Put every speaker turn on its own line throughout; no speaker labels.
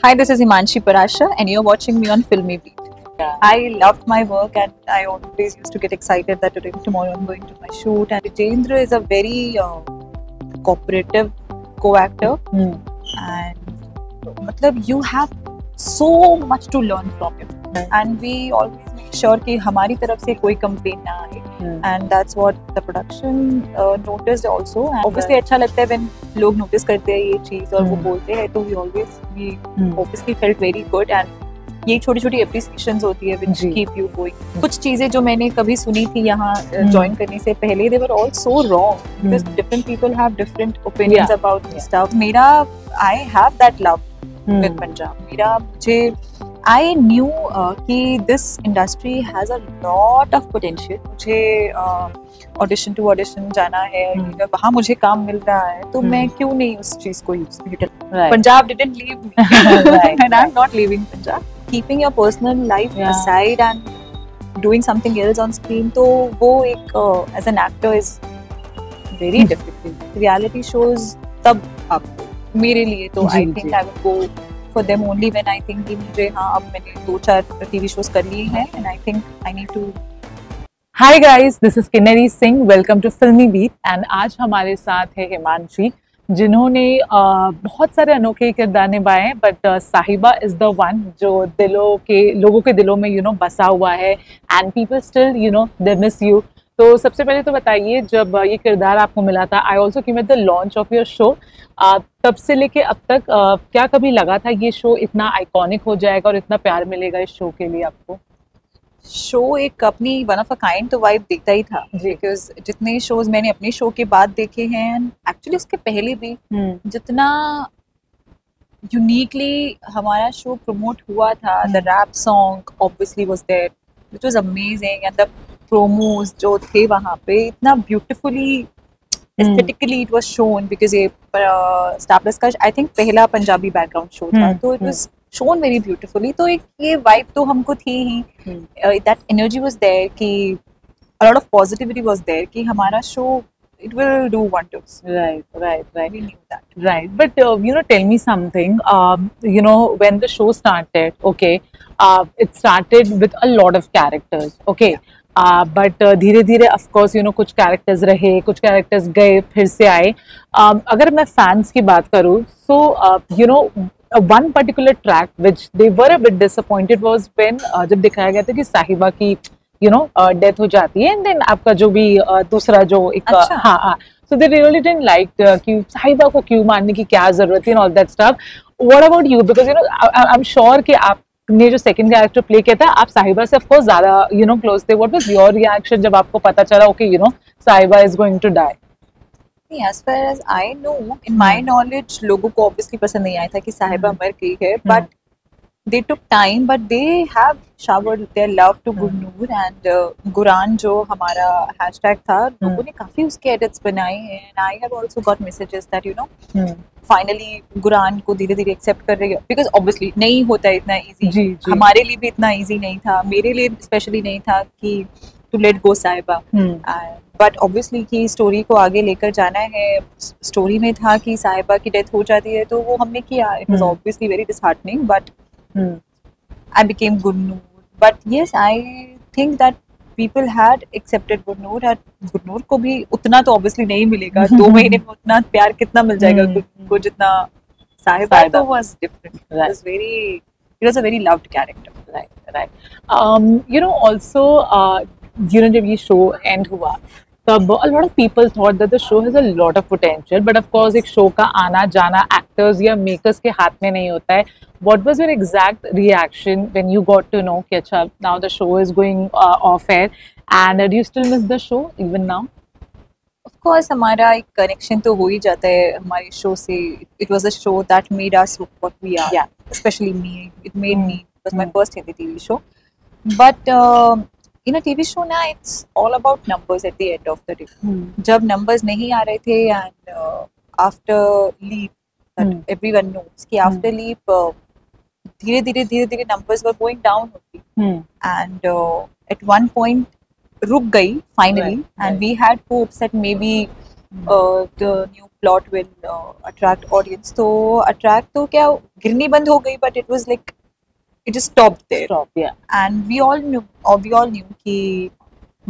Hi, this is Himanshi Parasha, and you're watching me on Filmy Beat.
Yeah.
I loved my work, and I always used to get excited that today, tomorrow, I'm going to my shoot. And Jitendra is a very cooperative co-actor, and matlab, you have so much to learn from him. And we always make sure कि हमारी तरफ से कोई complaint ना आए. And that's what the production noticed also. And obviously अच्छा लगता है when लोग notice करते हैं ये चीज और वो बोलते हैं, तो we obviously felt very good. And ये छोटी छोटी appreciations होती है which keep you going. कुछ चीजें जो मैंने कभी सुनी थी यहाँ join करने से पहले, they were all so wrong because different people have different opinions about stuff. मेरा I have that love with Punjab. मेरा मुझे I knew कि this industry has a lot of potential. मुझे audition to audition जाना है, वहाँ मुझे काम मिल रहा है, तो मैं क्यों नहीं उस चीज को use करूँ? Punjab didn't leave me, and I'm not leaving Punjab. Keeping your personal life aside and doing something else on screen, तो वो एक as an actor is very difficult. Reality shows तब आपको मेरे लिए तो I think I would go for them only when I think कि मुझे हाँ अब मैंने 2-4 TV shows कर लिए हैं and I think I need to.
Hi guys, this is Kinnari Singh. Welcome to Filmy Beat. And आज हमारे साथ है हिमांशी, जिन्होंने बहुत सारे अनोखे किरदार निभाए हैं, बट साहिबा इज द वन जो लोगों के दिलों में बसा हुआ है and people still they miss you. तो सबसे पहले तो बताइए, जब ये किरदार आपको मिला था, I also came at the launch of your show, तब से लेके अब तक क्या कभी लगा था ये शो इतना आइकॉनिक हो जाएगा और इतना प्यार मिलेगा इस शो के लिए आपको?
शो एक अपनी वन ऑफ अ काइंड तो वाइब देता ही था, बिकॉज जितने शोज मैंने अपने शो के बाद देखे हैं, एक्चुअली उसके पहले भी जितना यूनिकली हमारा शो प्रमोट हुआ था, the rap song obviously was there which was amazing, and the promos जो थे वहाँ पे इतना beautifully aesthetically it was shown, because ये स्टार प्लस का आई थिंक पहला पंजाबी बैकग्राउंड शो था, तो it was shown very beautifully. तो एक ये वाइब तो हमको थी ही, that energy was there कि a lot of positivity was there कि हमारा show it will do wonders.
Right.
We knew that.
Right, but tell me something. When the show started, okay, it started with a lot of characters, okay. But धीरे धीरे of course कुछ characters रहे, कुछ characters गए, फिर से आए. अगर मैं फैंस की बात करूँ, सो one particular track which they were a bit disappointed was when जब दिखाया गया था कि साहिबा की डेथ हो जाती है, एंड देन आपका जो भी दूसरा जो एक so they really didn't like कि साहिबा को क्यों मारने की क्या जरूरत थी and all that stuff. What about you? Because I'm sure कि आप ने जो सेकंड कैरेक्टर प्ले किया था, आप साहिबा से ऑफ कोर्स ज्यादा क्लोज थे. व्हाट वाज योर रिएक्शन जब आपको पता चला okay Sahiba is going to die?
As far as I know, in my knowledge, लोगों को obviously पसंद नहीं आया था कि साहिबा मर गई है, but they took time, but they have showered their love to Gurnoor, and Guran जो हमारा hashtag था, लोगों ने काफी उसके edits बनाए हैं, and I have also got messages that finally गुरान को धीरे धीरे एक्सेप्ट कर रही है, बिकॉज ऑब्वियसली नहीं होता है इतना इजी. हमारे लिए भी इतना इजी नहीं था, मेरे लिए स्पेशली नहीं था कि टू लेट गो साहिबा, बट ऑब्वियसली कि स्टोरी को आगे लेकर जाना है. स्टोरी में था कि साहिबा की डेथ हो जाती है, तो वो हमने किया. It was obviously very disheartening, but I became Gurnoor. But yes, I think that people had accepted Gurnoor, and Gurnoor को भी उतना तो obviously नहीं मिलेगा. 2 महीने में उतना प्यार कितना मिल जाएगा को जितना साहिबा तो was different. It was a very loved character.
Right. Also जब ये show end हुआ, तब a lot of people thought that the show has a lot of potential, but of course एक show का आना जाना actors या makers के हाथ में नहीं होता है. What was your exact reaction when you got to know कि अच्छा now the show is going off air, and do you still miss the show even now?
Of course हमारा एक connection तो हो ही जाता है हमारे show से. It was a show that made us what we are.
Yeah.
Especially me. It made me. It was my first Hindi TV show. But in a TV show now it's all about numbers at the end of the day. जब numbers नहीं आ रहे थे, and after Leap, that everyone knows कि after Leap धीरे धीरे numbers were going down only, and at one point रुक गई finally, and we had hopes that maybe the new plot will attract audience. तो attract तो क्या गिरनी बंद हो गई, but it was like it just stopped there.
Stop, yeah.
And we all knew कि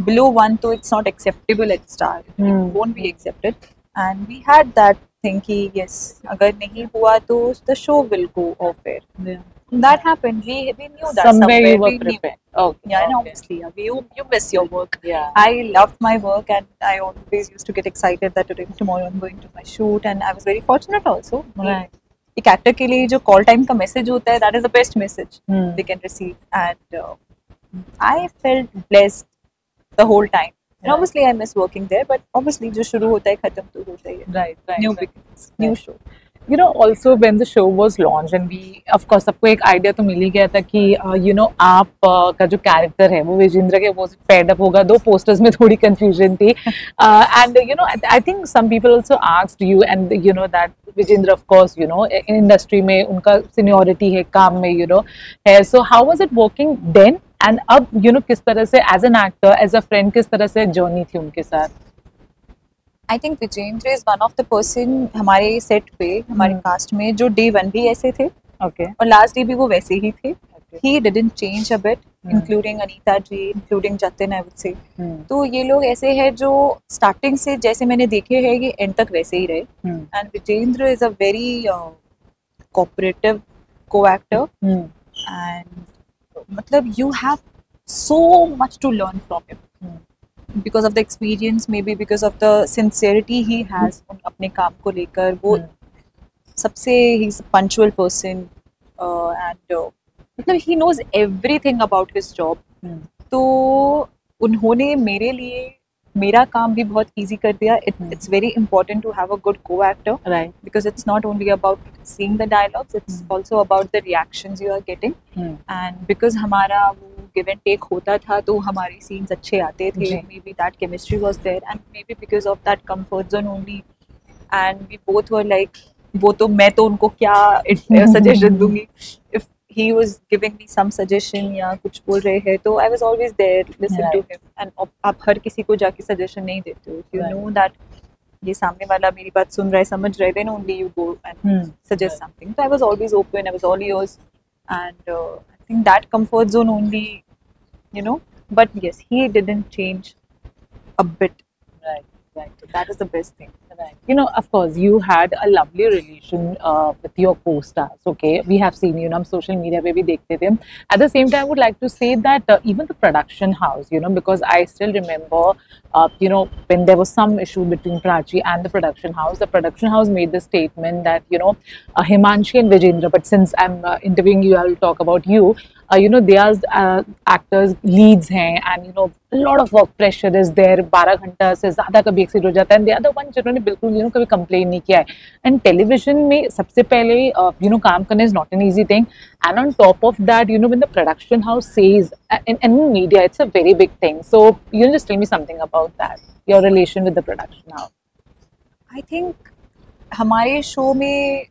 below 1 तो it's not acceptable at start. It won't be accepted. And we had that thing कि yes, अगर नहीं हुआ तो the show will go off air.
Yeah.
That happened. We knew that
Somewhere you were
we knew.
prepared. Okay.
Yeah, and
okay.
obviously, yeah, you miss your work.
Yeah.
I loved my work, and I always used to get excited that today, tomorrow I'm going to my shoot, and I was very fortunate also.
Right.
एक actor के लिए जो call time का message होता है, that is the best message they can receive, and I felt blessed the whole time. And
Right.
obviously, I miss working there, but obviously, जो शुरू होता है खत्म तो होता ही है.
Right, right.
New
right.
beginnings, new
Right.
show.
You know, also when the show was launched and we, of course, सबको एक आइडिया तो मिल ही गया था कि you know आप का जो कैरेक्टर है वो विजेंद्र के वो फेड अप होगा. दो पोस्टर्स में थोड़ी कंफ्यूजन थी and you know I think some people also asked you and you know that Vijendra of course you know in industry में उनका सीनियोरिटी है काम में you know है. So how was it working then and अब you know किस तरह से as an actor as a friend किस तरह से जर्नी थी उनके साथ?
I think Vijendra is one of the person हमारे सेट पे हमारे कास्ट में जो day 1 भी ऐसे थे
Okay.
और लास्ट डे भी वो वैसे ही थे.
Okay.
He didn't change a bit, including Anita ji, including Jatin, I would say. तो ये लोग ऐसे हैं जो स्टार्टिंग से जैसे मैंने देखे हैं ये एंड तक वैसे ही रहे. And Vijender is a very cooperative co-actor and मतलब you have so much to learn from him. Because of the experience, maybe because of the sincerity he has अपने काम को लेकर, वो सबसे he's a punctual person and मतलब he knows everything about his job. तो उन्होंने मेरे लिए मेरा काम भी बहुत easy कर दिया. It's very important to have a good co-actor.
Right.
Because it's not only about seeing the dialogues, it's also about the reactions you are getting. And because हमारा वो give and take होता था तो हमारे scenes अच्छे आते थे. Maybe that chemistry was there and maybe because of that comfort zone only. And we both were like, वो तो मैं तो उनको क्या suggestion दूंगी. If he was giving me some suggestion या कुछ बोल रहे हैं तो I was always there, listen to him. And आप हर किसी को जाके suggestion नहीं देते हो. If you know that ये सामने वाला मेरी बात सुन रहा है, समझ रहे, then only you go and suggest something. So I was always open, I was all ears, and I think that comfort zone only, you know. But yes, he didn't change a bit.
Right, right.
So that is the best thing.
Right. You know, of course, you had a lovely relation with your co-stars. Okay, we have seen you know on social media where we dekhte the. At the same time, I would like to say that even the production house, you know, because I still remember, you know, when there was some issue between Prachi and the production house made the statement that you know Himanshi and Vijendra. But since I'm interviewing you, I will talk about you. You know, they are actors, leads हैं, and you know, a lot of work pressure is there. 12 घंटा से ज़्यादा कभी exceed हो जाता है. And the other one जिन्होंने बिल्कुल you know कभी complain नहीं किया है. And television में सबसे पहले you know काम करना is not an easy thing. And on top of that, you know, when the production house says, and in media, it's a very big thing. So you know, just tell me something about that. Your relation with the production house.
I think हमारे show में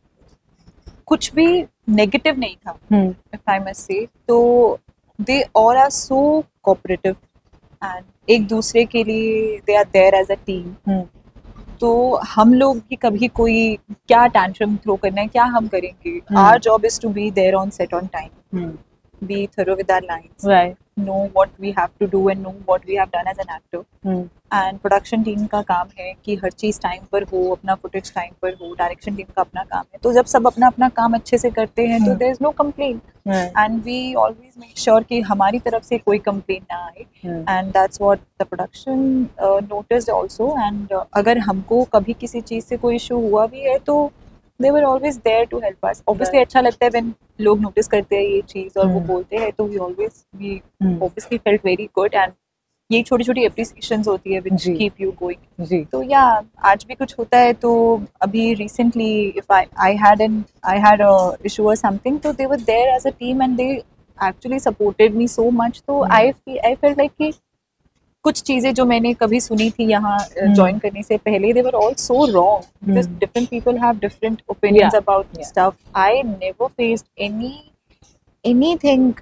कुछ भी negative नहीं था. If I must say, तो they all are so cooperative and एक दूसरे के लिए they are there as a team. तो हम लोग भी कभी कोई क्या tantrum throw करना है क्या हम करेंगे. Our job is to be there on set on time. Be thorough with our lines.
Right.
Know what we have to do and know what we have done as an actor. And production team का काम है कि हर चीज़ time पर हो, अपना footage time पर हो. Direction team का अपना काम है. तो जब सब अपना अपना काम अच्छे से करते हैं तो there is no complaint. And we always make sure कि हमारी तरफ से कोई complaint ना आए. And that's what the production noticed also. And अगर हमको कभी किसी चीज़ से कोई इशू हुआ भी है तो they were always there to help us. Obviously अच्छा लगता है when लोग notice करते हैं ये चीज़ और वो बोलते हैं तो we obviously felt very good. And ये छोटी छोटी appreciations होती है which keep you going. तो yeah, आज भी कुछ होता है तो अभी recently if I had a issue or something तो they were there as a team and they actually supported me so much. तो I felt like कि कुछ चीजें जो मैंने कभी सुनी थी यहाँ ज्वाइन करने से पहले they were all so wrong because different people have different opinions about stuff. I never faced anything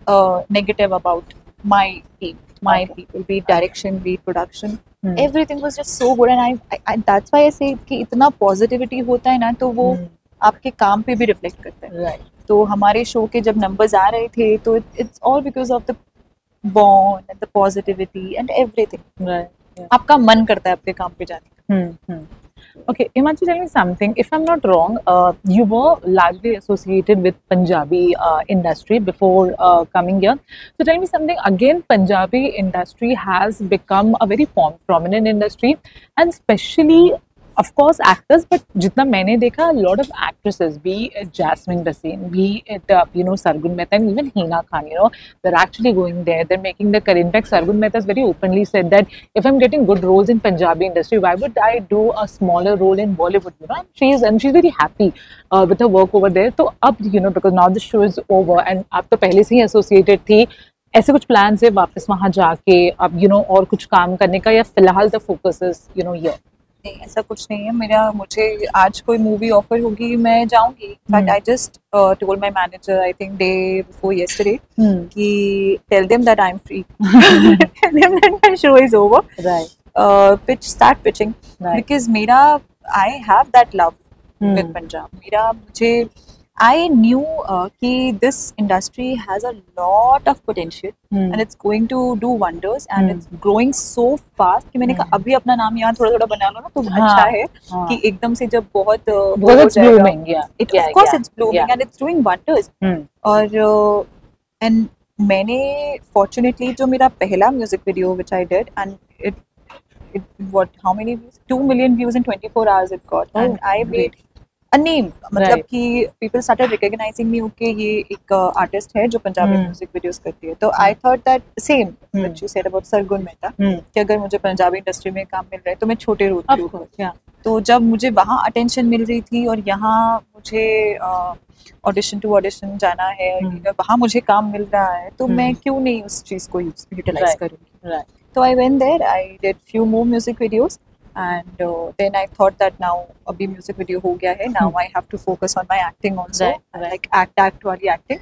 negative about my team, my people, be it direction, be it production. everything was just so good, and I that's why I say कि इतना positivity होता है ना, तो वो आपके काम पे भी reflect करता है.
Right.
तो हमारे शो के जब numbers आ रहे थे, तो it's all because of the bond and the positivity and everything.
Right. Yeah.
आपका मन करता है आपके काम पे जाने का.
Okay, Himanshi, tell me something. If I'm not wrong, you were largely associated with Punjabi industry before coming here. So tell me something. Again, Punjabi industry has become a very prominent industry, and especially, of course, actors. But जितना मैंने देखा, a lot of actresses, be it Jasmine Bhasin, be it Sargun Mehta, and even Hina Khan, they're actually going there. They're making the career. In fact, Sargun Mehta has very openly said that if I'm getting good roles in Punjabi industry, why would I do a smaller role in Bollywood? And she's very happy with her work over there. So अब because now the show is over and आप तो पहले से ही associated थी, ऐसे कुछ plans है वापस वहाँ जाके अब और कुछ काम करने का, या फिलहाल the focus is here?
नहीं, ऐसा कुछ नहीं है. मुझे आज कोई मूवी ऑफर होगी, मैं जाऊंगी. But I just told my manager, I think day before yesterday, कि tell them that I am free, tell them that my show is over, right, start pitching, because मेरा I have that love with Punjab. मुझे I knew कि this industry has a lot of potential and it's going to do wonders and it's growing so fast कि मैंने कहा अभी अपना नाम यहाँ थोड़ा थोड़ा बना लो ना, तो अच्छा है कि एकदम से जब बहुत
it's blooming,
of course it's blooming and it's doing wonders. और and मैंने fortunately जो मेरा पहला music video which I did, and it how many views? 2 million views in 24 hours it got, and I made a name. मतलब कि people started recognizing me, okay, ये एक artist है जो पंजाबी music videos करती है. तो I thought that same which you said about Sargun Mehta, कि अगर मुझे पंजाबी इंडस्ट्री में काम मिल रहा है तो मैं छोटे रोल पे हूँ. तो जब मुझे वहाँ अटेंशन मिल रही थी और यहाँ मुझे ऑडिशन टू ऑडिशन जाना है, वहाँ मुझे काम मिल रहा है, तो मैं क्यों नहीं उस चीज़ को यूटिलाइज करूँगी. तो I went there, I did few more music videos. And then I thought that now abhi music video ho gaya hai, now I have to focus on my acting also, like act wali acting.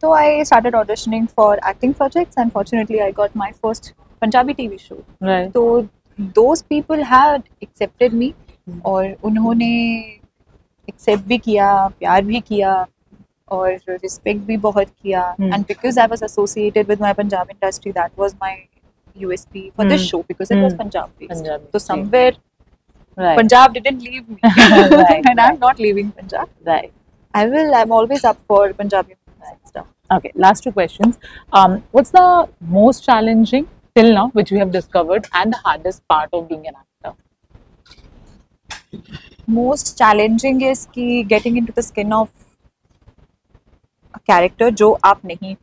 So I started auditioning for acting projects, and fortunately I got my first Punjabi TV show. Right. So those people had accepted me, और उन्होंने accept भी किया, प्यार भी किया, और respect भी बहुत किया. And because I was associated with my Punjabi industry, that was my USP for this show, because it was Punjab based. So somewhere Punjab didn't leave me, and I'm not leaving Punjab. Right. I'm always up for Punjabi stuff.
Okay, last two questions. What's the most challenging till now which you have discovered, and the hardest part of being an actor?
Most challenging is कि getting into the skin of a character जो आप नहीं.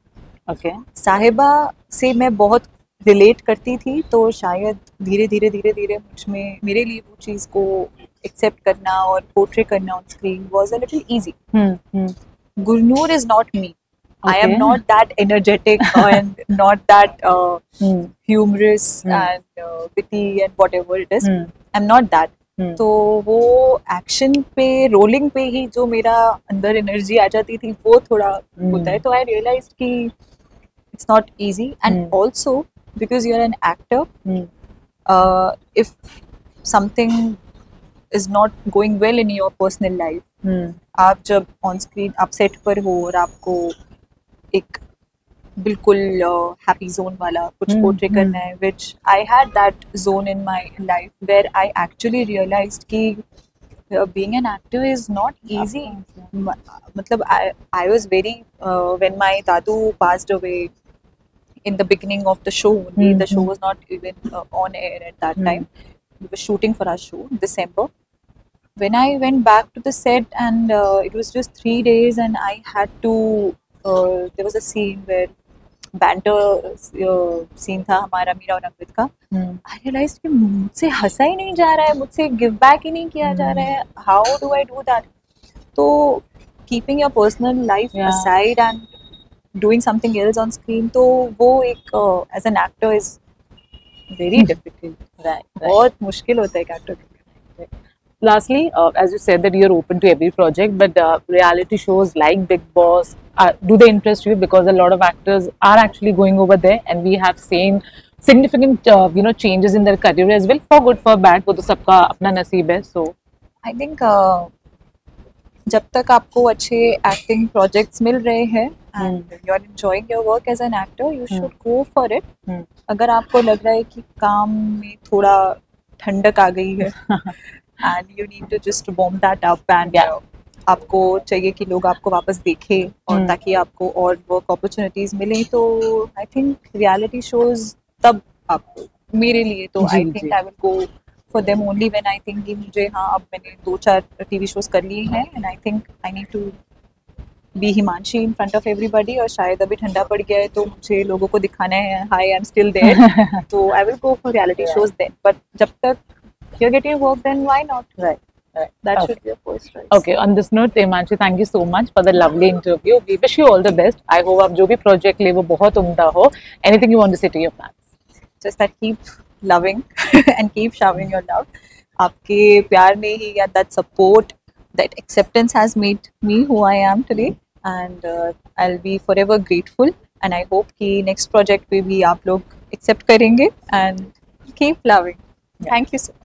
Okay.
साहिबा से मैं बहुत relate करती थी, तो शायद धीरे धीरे मुझ में, मेरे लिए वो चीज़ को एक्सेप्ट करना और पोर्ट्रे करना on screen was a little easy. Gurnoor is not me. I am not that energetic and not that humorous and witty and whatever it is. I'm not that. तो वो एक्शन पे, रोलिंग पे ही जो मेरा अंदर एनर्जी आ जाती थी, वो थोड़ा होता है. तो आई रियलाइज्ड कि it's not easy, and also because you're an actor, if something is not going well in your personal life, आप जब on screen आप सेट पर हो और आपको एक बिल्कुल हैप्पी जोन वाला कुछ पोर्ट्रे करना है, which I had that zone in my life where I actually realized कि being an actor is not easy. मतलब I was very when my dadu passed away in the beginning of the show, the show was not even on air at that time. We were shooting for our show in December. When I went back to the set, and it was just 3 days, and I had to there was a scene where banter scene था हमारा, मीरा और अंकित का. I realized कि मुझसे हंसा ही नहीं जा रहा है, मुझसे give back ही नहीं किया जा रहा है. How do I do that? तो keeping your personal life aside and doing something else on screen, तो वो एक as an actor is very difficult.
Right.
बहुत मुश्किल होता है एक actor के लिए.
Lastly, as you said that you're open to every project, but reality shows like Big Boss, do they interest you? Because a lot of actors are actually going over there, and we have seen significant changes in their career as well, for good for bad, वो तो सबका अपना नसीब है. So
I think जब तक आपको अच्छे एक्टिंग प्रोजेक्ट्स मिल रहे हैं and you are enjoying your work as an actor, you should go for it. अगर आपको लग रहा है कि काम में थोड़ा ठंडक आ गई है and you need to just bomb that up and आपको चाहिए कि लोग आपको वापस देखें और ताकि आपको और वर्क अपॉर्चुनिटीज मिलें, तो आई थिंक रियलिटी शोज तब आपको, मेरे लिए तो आई think I will go for them only when I think कि मुझे, हाँ अब मैंने 2-4 टीवी शोज कर लिए हैं and I think I need to be Himanshi in front of everybody, और शायद अभी ठंडा पड़ गया है तो मुझे लोगों को दिखाना है hi I am still there, तो I will go for reality shows then. But जब तक you are getting work then why not, right? That should be your first choice.
Okay, on this note, Himanshi, thank you so much for the lovely interview. We wish you all the best. I hope आप जो भी project ले वो बहुत उम्दा हो. Anything you want to say to your fans?
Just that keep loving and keep showering your love. आपके प्यार ने ही, या that support, that acceptance has made me who I am today, and I'll be forever grateful. And I hope कि next project पे भी आप लोग accept करेंगे and keep loving. Thank you so much.